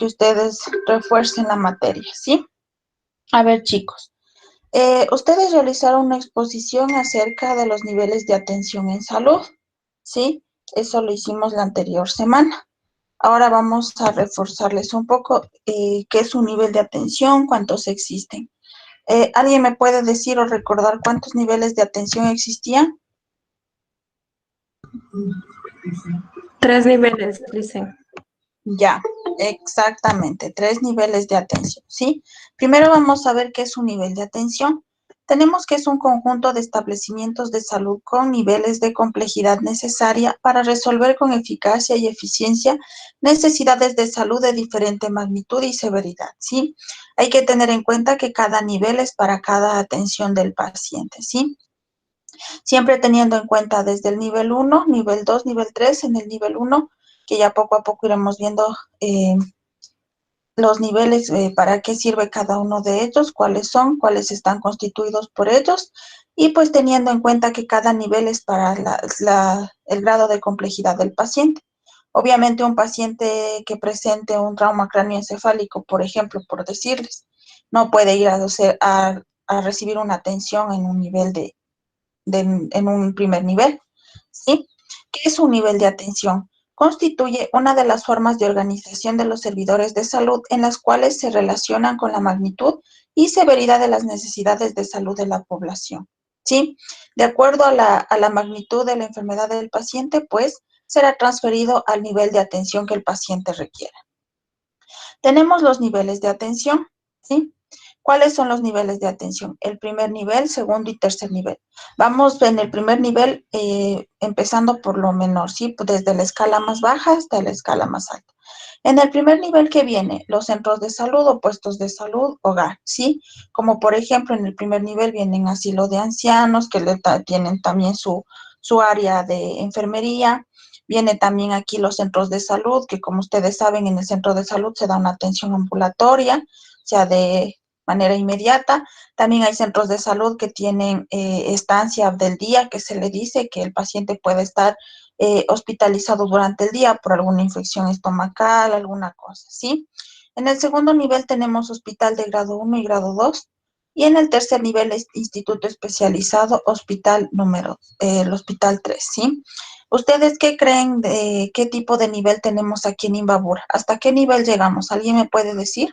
que ustedes refuercen la materia, ¿sí? A ver, chicos, ustedes realizaron una exposición acerca de los niveles de atención en salud, ¿sí? Eso lo hicimos la anterior semana. Ahora vamos a reforzarles un poco qué es un nivel de atención, cuántos existen. ¿Alguien me puede decir o recordar cuántos niveles de atención existían? 3 niveles, dicen. Ya, exactamente, 3 niveles de atención, ¿sí? Primero vamos a ver qué es un nivel de atención. Tenemos que es un conjunto de establecimientos de salud con niveles de complejidad necesaria para resolver con eficacia y eficiencia necesidades de salud de diferente magnitud y severidad, ¿sí? Hay que tener en cuenta que cada nivel es para cada atención del paciente, ¿sí? Siempre teniendo en cuenta desde el nivel 1, nivel 2, nivel 3, en el nivel 1, que ya poco a poco iremos viendo los niveles, para qué sirve cada uno de ellos, cuáles son, cuáles están constituidos por ellos, y pues teniendo en cuenta que cada nivel es para el grado de complejidad del paciente. Obviamente un paciente que presente un trauma cráneoencefálico, por ejemplo, por decirles, no puede ir a recibir una atención en un nivel en un primer nivel, ¿sí? ¿Qué es un nivel de atención? Constituye una de las formas de organización de los servidores de salud en las cuales se relacionan con la magnitud y severidad de las necesidades de salud de la población, ¿sí? De acuerdo a la magnitud de la enfermedad del paciente, pues será transferido al nivel de atención que el paciente requiera. Tenemos los niveles de atención, ¿sí? ¿Cuáles son los niveles de atención? El primer nivel, segundo y tercer nivel. Vamos en el primer nivel, empezando por lo menor, ¿sí? Desde la escala más baja hasta la escala más alta. En el primer nivel que viene, los centros de salud o puestos de salud, hogar, ¿sí? Como por ejemplo, en el primer nivel vienen asilo de ancianos, que tienen también su área de enfermería. Viene también aquí los centros de salud, que como ustedes saben, en el centro de salud se da una atención ambulatoria, o sea, de manera inmediata. También hay centros de salud que tienen estancia del día, que se le dice que el paciente puede estar hospitalizado durante el día por alguna infección estomacal, alguna cosa, ¿sí? En el segundo nivel tenemos hospital de grado 1 y grado 2, y en el tercer nivel es instituto especializado, el hospital 3, ¿sí? ¿Ustedes qué creen de qué tipo de nivel tenemos aquí en Imbabura? ¿Hasta qué nivel llegamos? ¿Alguien me puede decir?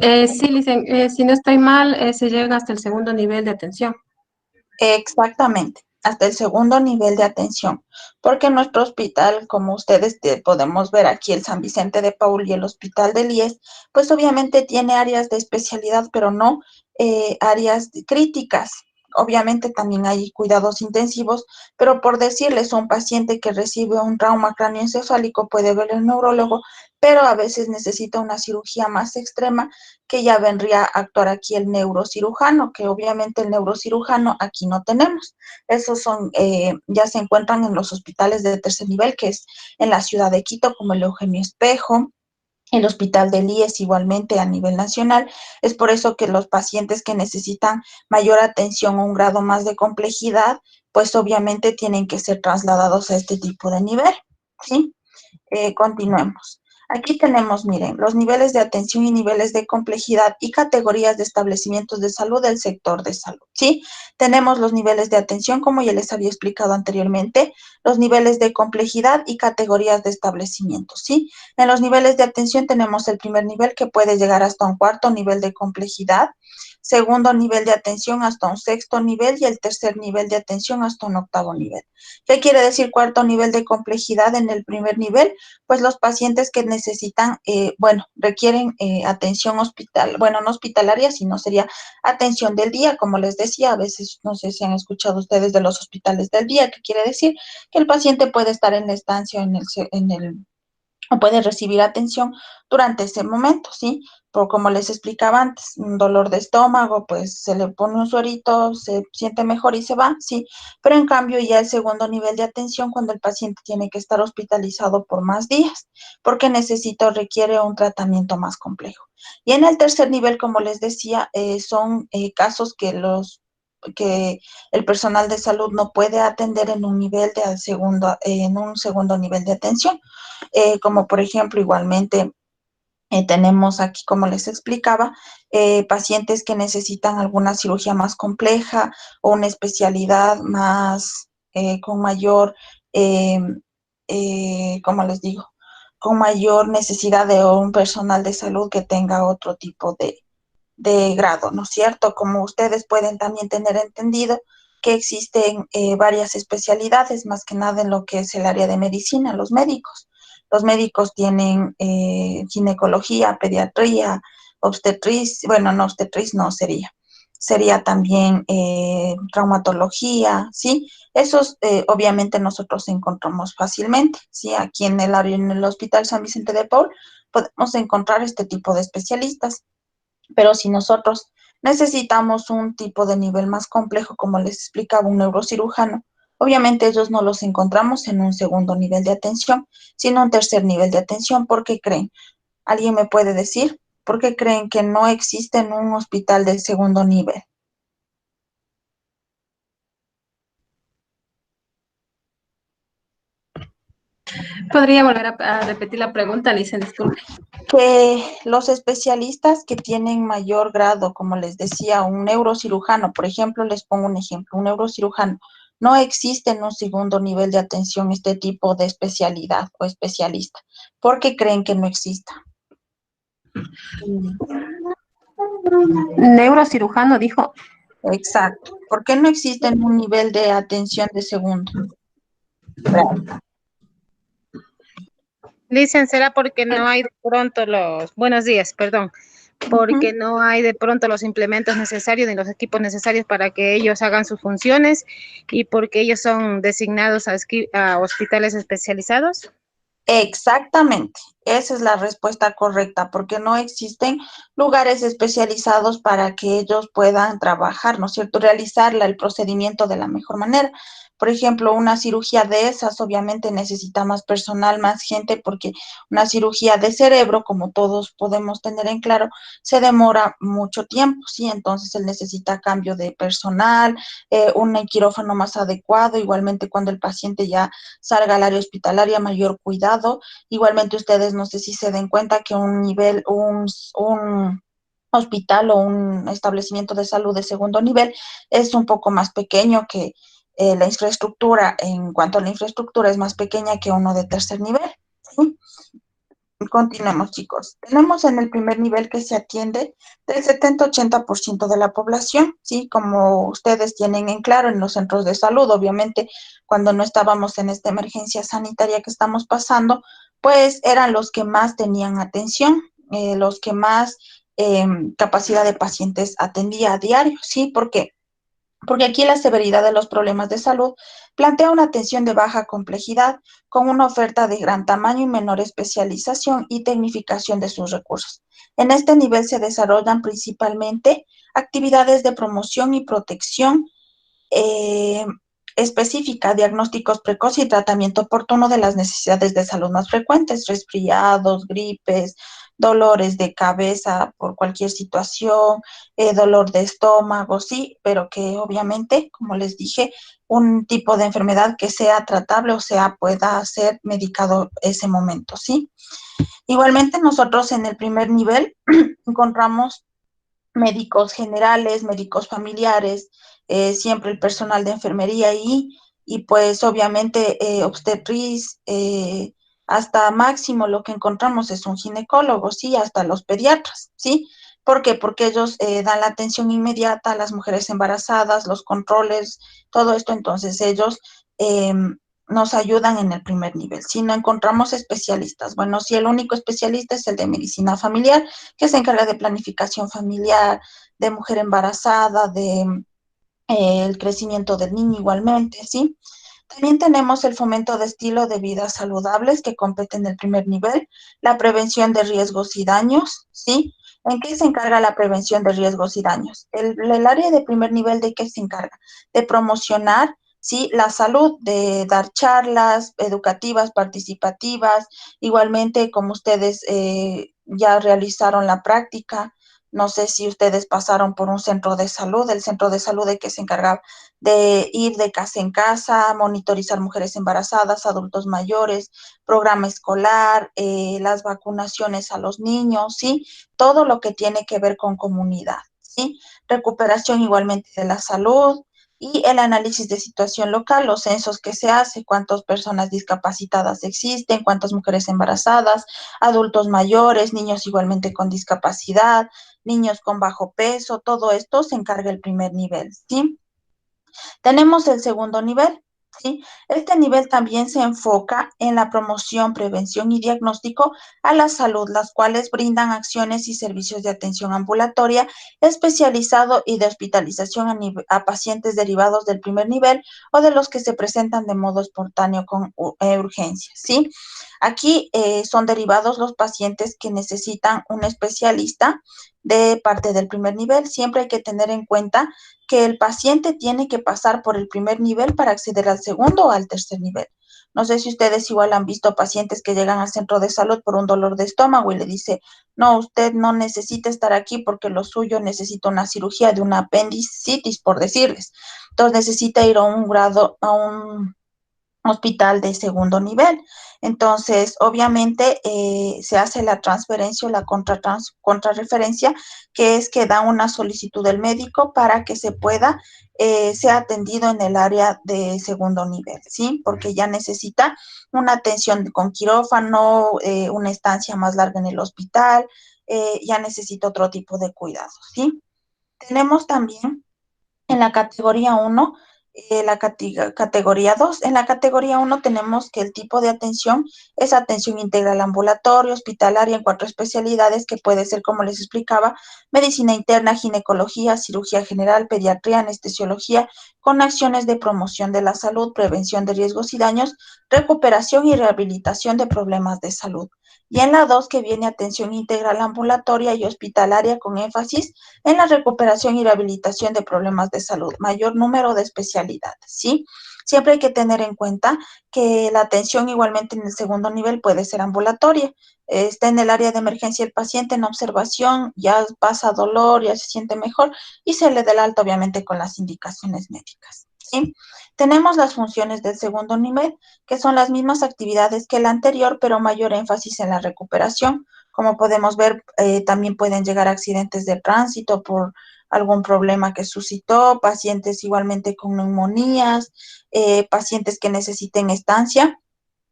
Sí, dicen, si no estoy mal, se llega hasta el segundo nivel de atención. Exactamente, hasta el segundo nivel de atención, porque nuestro hospital, como ustedes podemos ver aquí, el San Vicente de Paul y el Hospital del IES, pues obviamente tiene áreas de especialidad, pero no áreas críticas. Obviamente también hay cuidados intensivos, pero por decirles, un paciente que recibe un trauma cráneoencefálico puede ver el neurólogo, pero a veces necesita una cirugía más extrema, que ya vendría a actuar aquí el neurocirujano, que obviamente el neurocirujano aquí no tenemos. Esos son, ya se encuentran en los hospitales de tercer nivel, que es en la ciudad de Quito, como el Eugenio Espejo, el Hospital del IES igualmente a nivel nacional. Es por eso que los pacientes que necesitan mayor atención o un grado más de complejidad, pues obviamente tienen que ser trasladados a este tipo de nivel, ¿sí? Continuemos. Aquí tenemos, miren, los niveles de atención y niveles de complejidad y categorías de establecimientos de salud del sector de salud, ¿sí? Tenemos los niveles de atención, como ya les había explicado anteriormente, los niveles de complejidad y categorías de establecimientos, ¿sí? En los niveles de atención tenemos el primer nivel, que puede llegar hasta un cuarto nivel de complejidad, segundo nivel de atención hasta un sexto nivel y el tercer nivel de atención hasta un octavo nivel. ¿Qué quiere decir cuarto nivel de complejidad en el primer nivel? Pues los pacientes que necesitan, requieren atención bueno, no hospitalaria, sino sería atención del día, como les decía, a veces no sé si han escuchado ustedes de los hospitales del día, que quiere decir que el paciente puede estar en la estancia o puede recibir atención durante ese momento, ¿sí? como les explicaba antes, un dolor de estómago, pues se le pone un suerito, se siente mejor y se va, sí, pero en cambio ya el segundo nivel de atención cuando el paciente tiene que estar hospitalizado por más días, porque necesita o requiere un tratamiento más complejo. Y en el tercer nivel, como les decía, son casos que el personal de salud no puede atender en un nivel de segundo, en un segundo nivel de atención, como por ejemplo igualmente tenemos aquí, como les explicaba, pacientes que necesitan alguna cirugía más compleja o una especialidad más con mayor, eh, ¿cómo les digo? Con mayor necesidad de un personal de salud que tenga otro tipo de grado, ¿no es cierto? Como ustedes pueden también tener entendido que existen varias especialidades, más que nada en lo que es el área de medicina, los médicos. Los médicos tienen ginecología, pediatría, obstetriz, bueno, no obstetriz, no sería. Sería también traumatología, ¿sí? Esos obviamente nosotros encontramos fácilmente, ¿sí? Aquí en el área, en el Hospital San Vicente de Paul, podemos encontrar este tipo de especialistas. Pero si nosotros necesitamos un tipo de nivel más complejo, como les explicaba, un neurocirujano, obviamente ellos no los encontramos en un segundo nivel de atención, sino un tercer nivel de atención. ¿Por qué creen? ¿Alguien me puede decir? ¿Por qué creen que no existe en un hospital de segundo nivel? ¿Podría volver a repetir la pregunta, Lice? Disculpe. Que los especialistas que tienen mayor grado, como les decía, un neurocirujano, por ejemplo, les pongo un ejemplo, un neurocirujano, no existe en un segundo nivel de atención este tipo de especialidad o especialista. ¿Por qué creen que no exista? Neurocirujano dijo. Exacto. ¿Por qué no existe en un nivel de atención de segundo grado? Dicen, será porque no hay de pronto los, buenos días, perdón, porque Ujú. no hay de pronto los implementos necesarios ni los equipos necesarios para que ellos hagan sus funciones y porque ellos son designados a hospitales especializados. Exactamente, esa es la respuesta correcta, porque no existen lugares especializados para que ellos puedan trabajar, ¿no es cierto? Realizarla, el procedimiento de la mejor manera. Por ejemplo, una cirugía de esas obviamente necesita más personal, más gente, porque una cirugía de cerebro, como todos podemos tener en claro, se demora mucho tiempo, ¿sí? Entonces él necesita cambio de personal, un quirófano más adecuado, igualmente cuando el paciente ya salga al área hospitalaria, mayor cuidado. Igualmente ustedes no sé si se den cuenta que un nivel, un hospital o un establecimiento de salud de segundo nivel es un poco más pequeño que la infraestructura, en cuanto a la infraestructura es más pequeña que uno de tercer nivel. ¿Sí? Continuemos, chicos. Tenemos en el primer nivel que se atiende del 70-80% de la población, ¿sí? Como ustedes tienen en claro en los centros de salud, obviamente, cuando no estábamos en esta emergencia sanitaria que estamos pasando, pues eran los que más tenían atención, los que más capacidad de pacientes atendía a diario, ¿sí? Porque aquí la severidad de los problemas de salud plantea una atención de baja complejidad con una oferta de gran tamaño y menor especialización y tecnificación de sus recursos. En este nivel se desarrollan principalmente actividades de promoción y protección eh, específica, diagnósticos precoces y tratamiento oportuno de las necesidades de salud más frecuentes, resfriados, gripes, dolores de cabeza por cualquier situación, dolor de estómago, sí, pero que obviamente, como les dije, un tipo de enfermedad que sea tratable o sea pueda ser medicado ese momento, ¿sí? Igualmente nosotros en el primer nivel encontramos médicos generales, médicos familiares, siempre el personal de enfermería y pues obviamente obstetriz, hasta máximo lo que encontramos es un ginecólogo, sí, hasta los pediatras, ¿sí? ¿Por qué? Porque ellos dan la atención inmediata a las mujeres embarazadas, los controles, todo esto, entonces ellos nos ayudan en el primer nivel. Si no encontramos especialistas, bueno, si el único especialista es el de medicina familiar, que se encarga de planificación familiar, de mujer embarazada, de el crecimiento del niño igualmente, ¿sí? También tenemos el fomento de estilo de vida saludables que compete en el primer nivel, la prevención de riesgos y daños, ¿sí? ¿En qué se encarga la prevención de riesgos y daños? El área de primer nivel, ¿de qué se encarga? De promocionar, sí, la salud, de dar charlas educativas, participativas, igualmente como ustedes ya realizaron la práctica, no sé si ustedes pasaron por un centro de salud, el centro de salud de que se encargaba de ir de casa en casa, monitorizar mujeres embarazadas, adultos mayores, programa escolar, las vacunaciones a los niños, ¿sí? Todo lo que tiene que ver con comunidad, ¿sí? Recuperación igualmente de la salud y el análisis de situación local, los censos que se hace, cuántas personas discapacitadas existen, cuántas mujeres embarazadas, adultos mayores, niños igualmente con discapacidad, niños con bajo peso, todo esto se encarga el primer nivel, ¿sí? Tenemos el segundo nivel, ¿sí? Este nivel también se enfoca en la promoción, prevención y diagnóstico a la salud, las cuales brindan acciones y servicios de atención ambulatoria especializado y de hospitalización a pacientes derivados del primer nivel o de los que se presentan de modo espontáneo con urgencia, ¿sí? Aquí son derivados los pacientes que necesitan un especialista de parte del primer nivel. Siempre hay que tener en cuenta que el paciente tiene que pasar por el primer nivel para acceder al segundo o al tercer nivel. No sé si ustedes igual han visto pacientes que llegan al centro de salud por un dolor de estómago y le dice, no, usted no necesita estar aquí porque lo suyo necesita una cirugía de una apendicitis, por decirles. Entonces necesita ir a un hospital de segundo nivel. Entonces, obviamente, se hace la transferencia o la contrarreferencia, que es que da una solicitud del médico para que se pueda, sea atendido en el área de segundo nivel, ¿sí? Porque ya necesita una atención con quirófano, una estancia más larga en el hospital, ya necesita otro tipo de cuidados, ¿sí? Tenemos también en la categoría 1, la categoría 2. En la categoría 1 tenemos que el tipo de atención es atención integral ambulatoria, hospitalaria en 4 especialidades que puede ser, como les explicaba, medicina interna, ginecología, cirugía general, pediatría, anestesiología, con acciones de promoción de la salud, prevención de riesgos y daños, recuperación y rehabilitación de problemas de salud. Y en la 2, que viene atención integral ambulatoria y hospitalaria con énfasis en la recuperación y rehabilitación de problemas de salud, mayor número de especialidades, ¿sí? Siempre hay que tener en cuenta que la atención igualmente en el segundo nivel puede ser ambulatoria. Está en el área de emergencia el paciente en observación, ya pasa dolor, ya se siente mejor y se le da el alta obviamente con las indicaciones médicas, ¿sí? Tenemos las funciones del segundo nivel, que son las mismas actividades que el anterior, pero mayor énfasis en la recuperación. Como podemos ver, también pueden llegar accidentes de tránsito por algún problema que suscitó, pacientes igualmente con neumonías, pacientes que necesiten estancia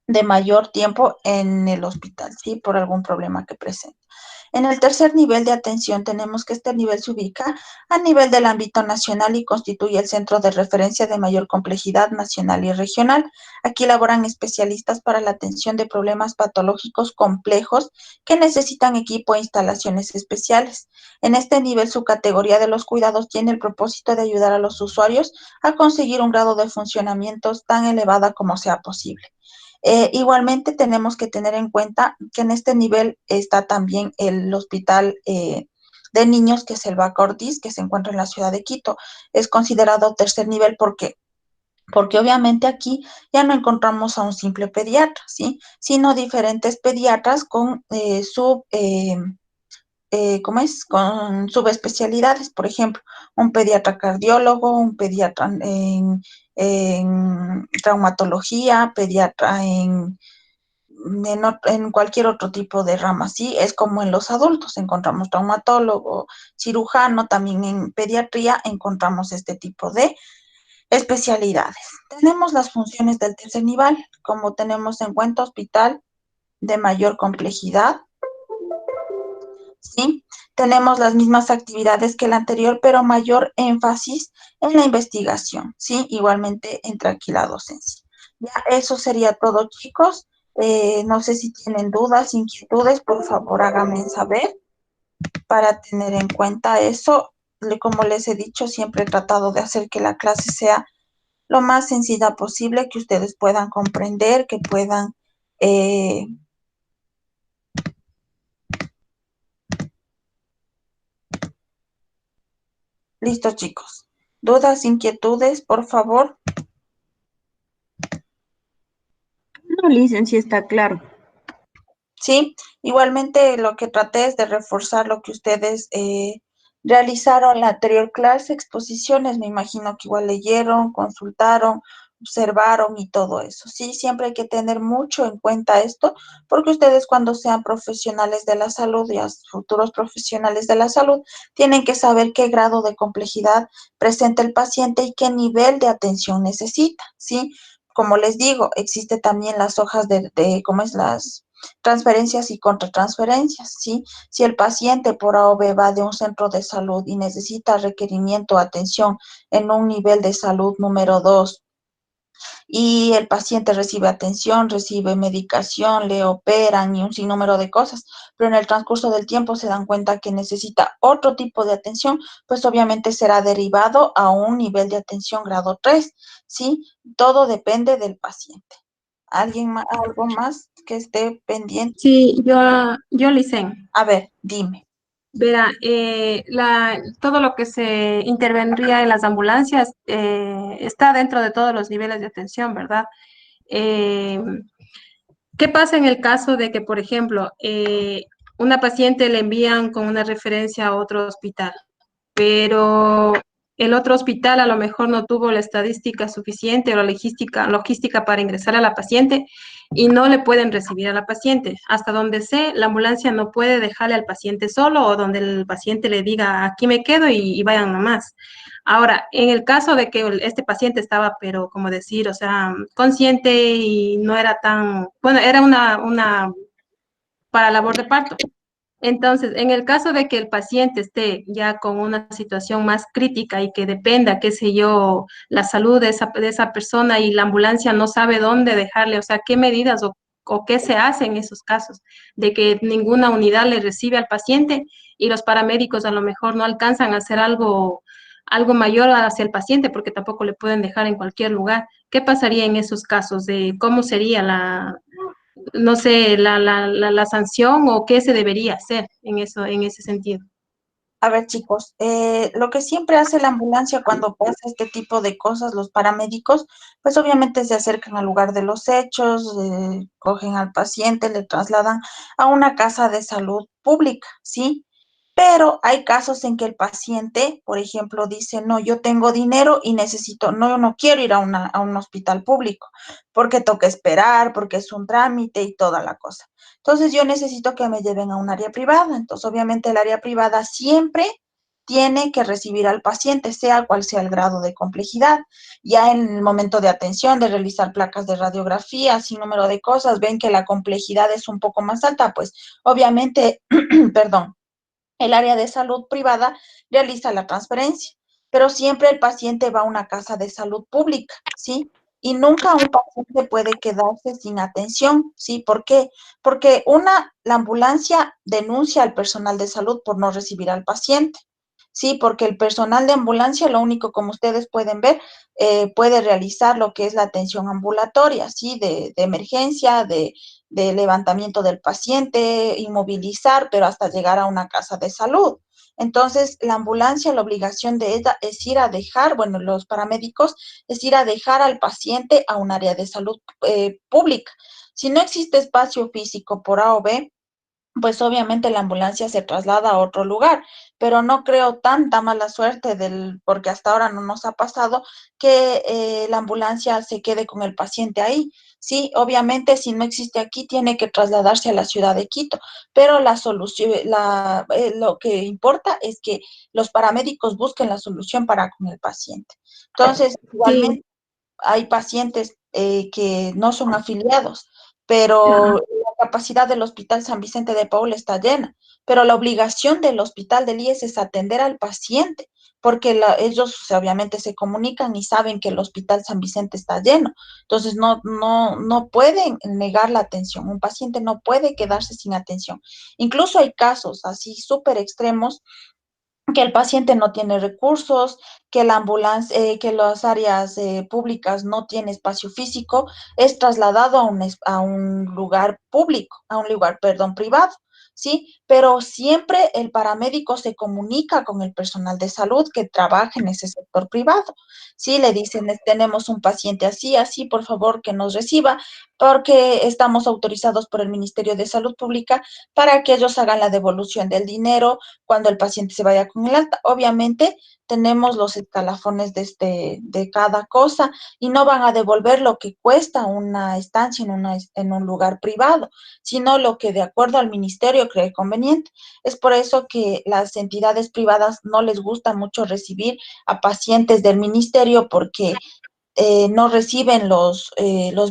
de mayor tiempo en el hospital, ¿sí? Por algún problema que presente. En el tercer nivel de atención tenemos que este nivel se ubica a nivel del ámbito nacional y constituye el centro de referencia de mayor complejidad nacional y regional. Aquí laboran especialistas para la atención de problemas patológicos complejos que necesitan equipo e instalaciones especiales. En este nivel, su categoría de los cuidados tiene el propósito de ayudar a los usuarios a conseguir un grado de funcionamiento tan elevada como sea posible. Igualmente tenemos que tener en cuenta que en este nivel está también el hospital de niños, que es el Baca Ortiz, que se encuentra en la ciudad de Quito. Es considerado tercer nivel porque obviamente aquí ya no encontramos a un simple pediatra, ¿sí? Sino diferentes pediatras con ¿cómo es? Con subespecialidades, por ejemplo, un pediatra cardiólogo, un pediatra en traumatología, pediatra en cualquier otro tipo de rama, ¿sí? Es como en los adultos, encontramos traumatólogo, cirujano, también en pediatría encontramos este tipo de especialidades. Tenemos las funciones del tercer nivel, como tenemos en cuenta hospital de mayor complejidad, ¿sí? Tenemos las mismas actividades que el anterior, pero mayor énfasis en la investigación, ¿sí? Igualmente entra aquí la docencia. Ya eso sería todo, chicos. No sé si tienen dudas, inquietudes, por favor háganme saber para tener en cuenta eso. Como les he dicho, siempre he tratado de hacer que la clase sea lo más sencilla posible, que ustedes puedan comprender, que puedan Listo, chicos. ¿Dudas, inquietudes, por favor? No, licen, sí está claro. Sí, igualmente lo que traté es de reforzar lo que ustedes realizaron en la anterior clase, exposiciones, me imagino que igual leyeron, consultaron, observaron y todo eso. Sí, siempre hay que tener mucho en cuenta esto, porque ustedes cuando sean profesionales de la salud, ya futuros profesionales de la salud, tienen que saber qué grado de complejidad presenta el paciente y qué nivel de atención necesita, ¿sí? Como les digo, existe también las hojas ¿cómo es? Las transferencias y contratransferencias, ¿sí? Si el paciente por A o B va de un centro de salud y necesita requerimiento, atención en un nivel de salud número 2 y el paciente recibe atención, recibe medicación, le operan y un sinnúmero de cosas, pero en el transcurso del tiempo se dan cuenta que necesita otro tipo de atención, pues obviamente será derivado a un nivel de atención grado 3, ¿sí? Todo depende del paciente. ¿Alguien más, algo más que esté pendiente? Sí, yo Licen. A ver, dime. Verá, todo lo que se intervendría en las ambulancias está dentro de todos los niveles de atención, ¿verdad? Eh, ¿Qué pasa en el caso de que, por ejemplo, una paciente le envían con una referencia a otro hospital, pero el otro hospital a lo mejor no tuvo la estadística suficiente o la logística para ingresar a la paciente y no le pueden recibir a la paciente? Hasta donde sé, la ambulancia no puede dejarle al paciente solo o donde el paciente le diga, aquí me quedo y vayan nomás. Ahora, en el caso de que este paciente estaba, pero como decir, o sea, consciente y no era tan, bueno, era una para labor de parto. Entonces, en el caso de que el paciente esté ya con una situación más crítica y que dependa, qué sé yo, la salud de esa persona y la ambulancia no sabe dónde dejarle, o sea, qué medidas o qué se hace en esos casos, de que ninguna unidad le recibe al paciente y los paramédicos a lo mejor no alcanzan a hacer algo mayor hacia el paciente porque tampoco le pueden dejar en cualquier lugar. ¿Qué pasaría en esos casos? De cómo sería no sé, la sanción o qué se debería hacer en eso, en ese sentido? A ver, chicos, lo que siempre hace la ambulancia cuando pasa este tipo de cosas, los paramédicos, pues obviamente se acercan al lugar de los hechos, cogen al paciente, le trasladan a una casa de salud pública, ¿sí? Pero hay casos en que el paciente, por ejemplo, dice, no, yo tengo dinero y necesito, no, yo no quiero ir a un hospital público, porque toca esperar, porque es un trámite y toda la cosa. Entonces yo necesito que me lleven a un área privada. Entonces obviamente el área privada siempre tiene que recibir al paciente, sea cual sea el grado de complejidad. Ya en el momento de atención, de realizar placas de radiografía, sin número de cosas, ven que la complejidad es un poco más alta, pues obviamente, perdón, el área de salud privada realiza la transferencia, pero siempre el paciente va a una casa de salud pública, ¿sí? Y nunca un paciente puede quedarse sin atención, ¿sí? ¿Por qué? Porque la ambulancia denuncia al personal de salud por no recibir al paciente, ¿sí? Porque el personal de ambulancia, lo único, como ustedes pueden ver, puede realizar lo que es la atención ambulatoria, ¿sí? De emergencia, de levantamiento del paciente, inmovilizar, pero hasta llegar a una casa de salud. Entonces, la ambulancia, la obligación de ella es ir a dejar, bueno, los paramédicos, es ir a dejar al paciente a un área de salud pública. Si no existe espacio físico por A o B, pues obviamente la ambulancia se traslada a otro lugar, pero no creo tanta mala suerte porque hasta ahora no nos ha pasado que la ambulancia se quede con el paciente ahí. Sí, obviamente si no existe aquí tiene que trasladarse a la ciudad de Quito, pero la solución, lo que importa es que los paramédicos busquen la solución para con el paciente. Entonces, Sí, igualmente hay pacientes que no son afiliados, pero ajá. la capacidad del Hospital San Vicente de Paul está llena, pero la obligación del Hospital del IES es atender al paciente, porque ellos obviamente se comunican y saben que el Hospital San Vicente está lleno, entonces no pueden negar la atención, un paciente no puede quedarse sin atención. Incluso hay casos así súper extremos que el paciente no tiene recursos, que la ambulancia, que las áreas públicas no tiene espacio físico, es trasladado a un lugar público, a un lugar, perdón, privado, ¿sí? Pero siempre el paramédico se comunica con el personal de salud que trabaja en ese sector privado, ¿sí? Le dicen, tenemos un paciente así, así, por favor que nos reciba, porque estamos autorizados por el Ministerio de Salud Pública para que ellos hagan la devolución del dinero cuando el paciente se vaya con el alta. Obviamente, tenemos los escalafones de cada cosa y no van a devolver lo que cuesta una estancia en un lugar privado, sino lo que de acuerdo al ministerio cree conveniente. Es por eso que las entidades privadas no les gusta mucho recibir a pacientes del ministerio porque no reciben los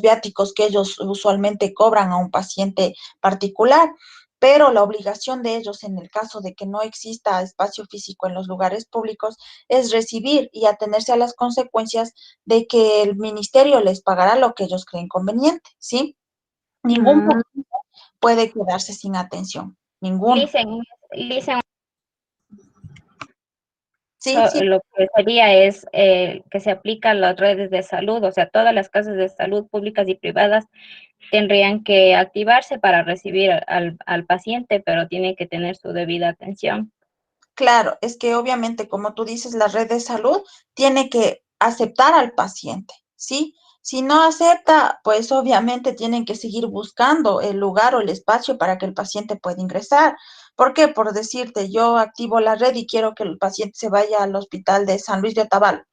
viáticos que ellos usualmente cobran a un paciente particular, pero la obligación de ellos en el caso de que no exista espacio físico en los lugares públicos es recibir y atenerse a las consecuencias de que el ministerio les pagará lo que ellos creen conveniente, ¿sí? Ningún Mm, paciente puede quedarse sin atención, ninguno. Listen, Sí, sí, lo que sería es que se aplican las redes de salud, o sea, todas las casas de salud públicas y privadas tendrían que activarse para recibir al paciente, pero tiene que tener su debida atención. claro, es que obviamente, como tú dices, la red de salud tiene que aceptar al paciente, ¿sí? Si no acepta, pues obviamente tienen que seguir buscando el lugar o el espacio para que el paciente pueda ingresar. ¿Por qué? Por decirte, yo activo la red y quiero que el paciente se vaya al hospital de San Luis de Otavalo,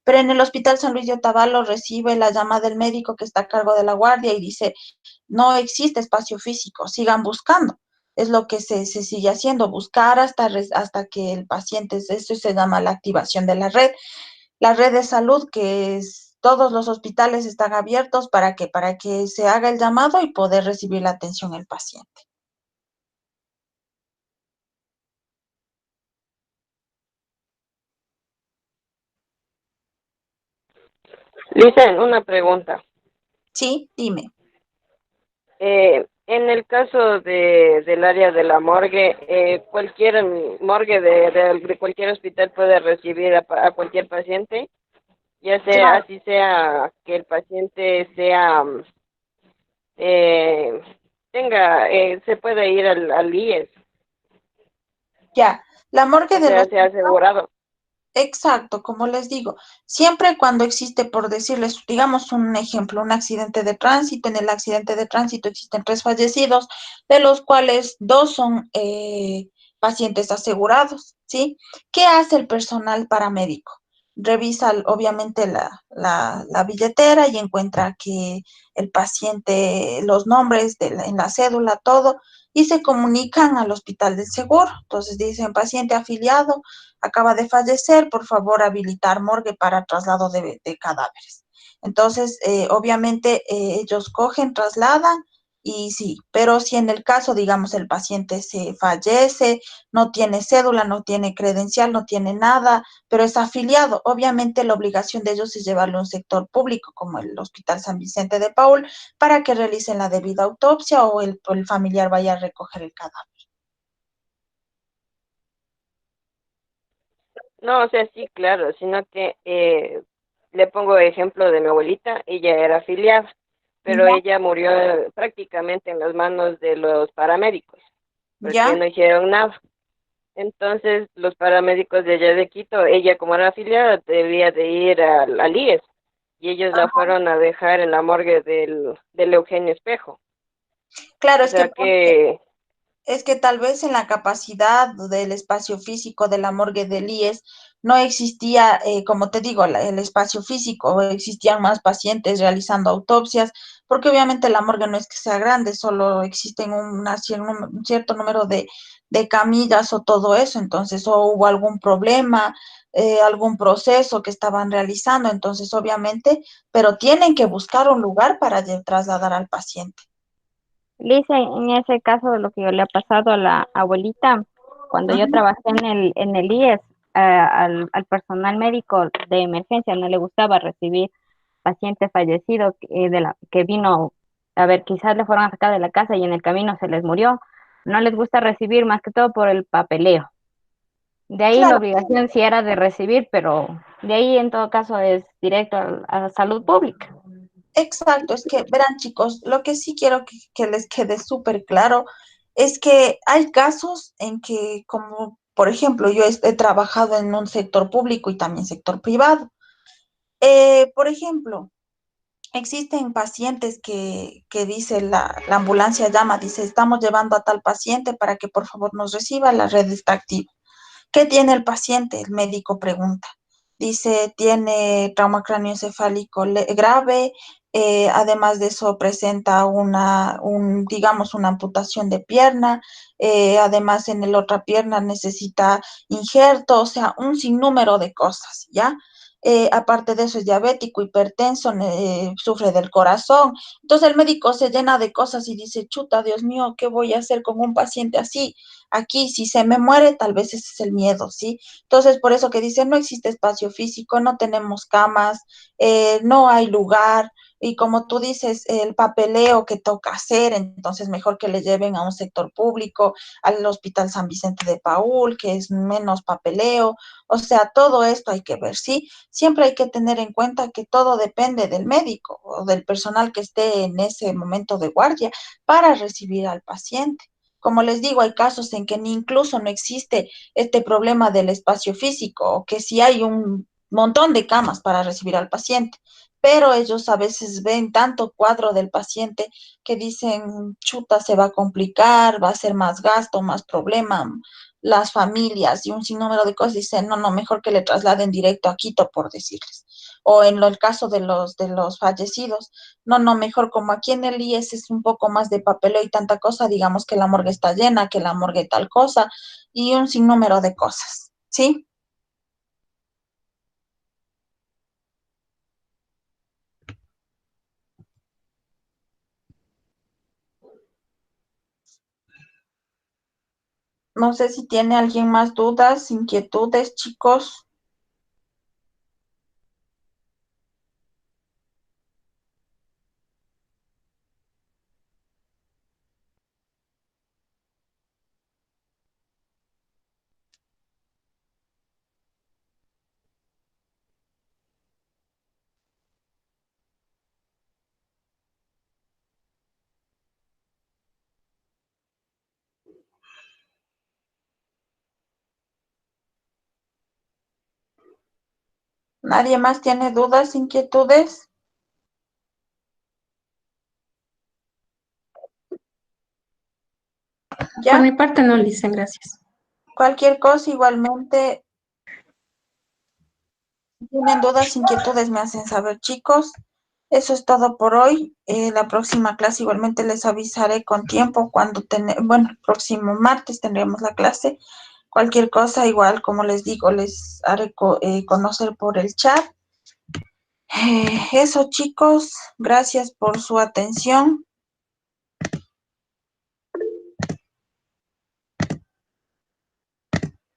pero en el hospital San Luis de Otavalo recibe la llamada del médico que está a cargo de la guardia y dice, no existe espacio físico, sigan buscando. Es lo que se sigue haciendo, buscar hasta que el paciente, eso se llama la activación de la red de salud, que es, todos los hospitales están abiertos para que se haga el llamado y poder recibir la atención el paciente. Lisa, una pregunta. Sí, dime. En el caso del área de la morgue, cualquier morgue de cualquier hospital puede recibir a cualquier paciente, ya sea Claro, así sea que el paciente sea eh, se puede ir al IES, ya. La morgue o del sea, sea hospital. asegurado. Exacto, como les digo, siempre cuando existe, por decirles, digamos un ejemplo, un accidente de tránsito, en el accidente de tránsito existen 3 fallecidos, de los cuales 2 son pacientes asegurados, ¿sí? ¿Qué hace el personal paramédico? Revisa obviamente la billetera y encuentra que el paciente, los nombres en la cédula, todo, y se comunican al hospital del seguro. Entonces dicen, paciente afiliado acaba de fallecer, por favor habilitar morgue para traslado de cadáveres. Entonces, obviamente ellos cogen, trasladan y sí, pero si en el caso, digamos, el paciente se fallece, no tiene cédula, no tiene credencial, no tiene nada, pero es afiliado, obviamente la obligación de ellos es llevarlo a un sector público como el Hospital San Vicente de Paul para que realicen la debida autopsia o el familiar vaya a recoger el cadáver. No, o sea, sí, claro, sino que le pongo ejemplo de mi abuelita, ella era afiliada, pero ¿Ya? ella murió prácticamente en las manos de los paramédicos, porque ¿Ya? no hicieron nada. Entonces, los paramédicos de allá de Quito, ella como era afiliada, debía de ir al IES, y ellos la fueron a dejar en la morgue del Eugenio Espejo. Claro, O sea que, es que tal vez en la capacidad del espacio físico de la morgue del IES no existía, como te digo, el espacio físico, existían más pacientes realizando autopsias, porque obviamente la morgue no es que sea grande, solo existen un cierto número de camillas o todo eso, entonces o hubo algún problema, algún proceso que estaban realizando, entonces obviamente, pero tienen que buscar un lugar para trasladar al paciente. Lisa, en ese caso de lo que le ha pasado a la abuelita, cuando yo Ujú. trabajé en el IES, al personal médico de emergencia no le gustaba recibir paciente fallecido que vino, a ver, quizás le fueron a sacar de la casa y en el camino se les murió. No les gusta recibir más que todo por el papeleo. De ahí la Claro. obligación sí era de recibir, pero de ahí en todo caso es directo a salud pública. Exacto, es que verán chicos, lo que sí quiero que les quede súper claro es que hay casos en que, como por ejemplo, yo he trabajado en un sector público y también sector privado. Por ejemplo, existen pacientes que dice la ambulancia llama, dice, estamos llevando a tal paciente para que por favor nos reciba, la red está activa. ¿Qué tiene el paciente? El médico pregunta. Dice, tiene trauma craneoencefálico grave, además de eso presenta digamos, una amputación de pierna, además en la otra pierna necesita injerto, o sea, un sinnúmero de cosas, ¿ya? Aparte de eso es diabético, hipertenso, sufre del corazón. Entonces el médico se llena de cosas y dice, chuta, Dios mío, ¿qué voy a hacer con un paciente así? Aquí, si se me muere, tal vez ese es el miedo, ¿sí? Entonces, por eso que dicen, no existe espacio físico, no tenemos camas, no hay lugar, y como tú dices, el papeleo que toca hacer, entonces mejor que le lleven a un sector público, al Hospital San Vicente de Paúl, que es menos papeleo, o sea, todo esto hay que ver, ¿sí? Siempre hay que tener en cuenta que todo depende del médico o del personal que esté en ese momento de guardia para recibir al paciente. Como les digo, hay casos en que ni incluso no existe este problema del espacio físico o que si hay un montón de camas para recibir al paciente, pero ellos a veces ven tanto cuadro del paciente que dicen, chuta, se va a complicar, va a ser más gasto, más problema, las familias y un sinnúmero de cosas dicen, no, no, mejor que le trasladen directo a Quito, por decirles. O en el caso de los fallecidos, no, no, mejor como aquí en el IES es un poco más de papeleo y tanta cosa, digamos que la morgue está llena, que la morgue tal cosa, y un sinnúmero de cosas, ¿sí? No sé si tiene alguien más dudas, inquietudes, chicos. ¿Nadie más tiene dudas, inquietudes? Por ¿Ya? mi parte no, Licen, gracias. Cualquier cosa, igualmente, si tienen dudas, inquietudes, me hacen saber, chicos. Eso es todo por hoy. La próxima clase igualmente les avisaré con tiempo cuando bueno, el próximo martes tendremos la clase. Cualquier cosa, igual, como les digo, les haré conocer por el chat. Eso, chicos, gracias por su atención.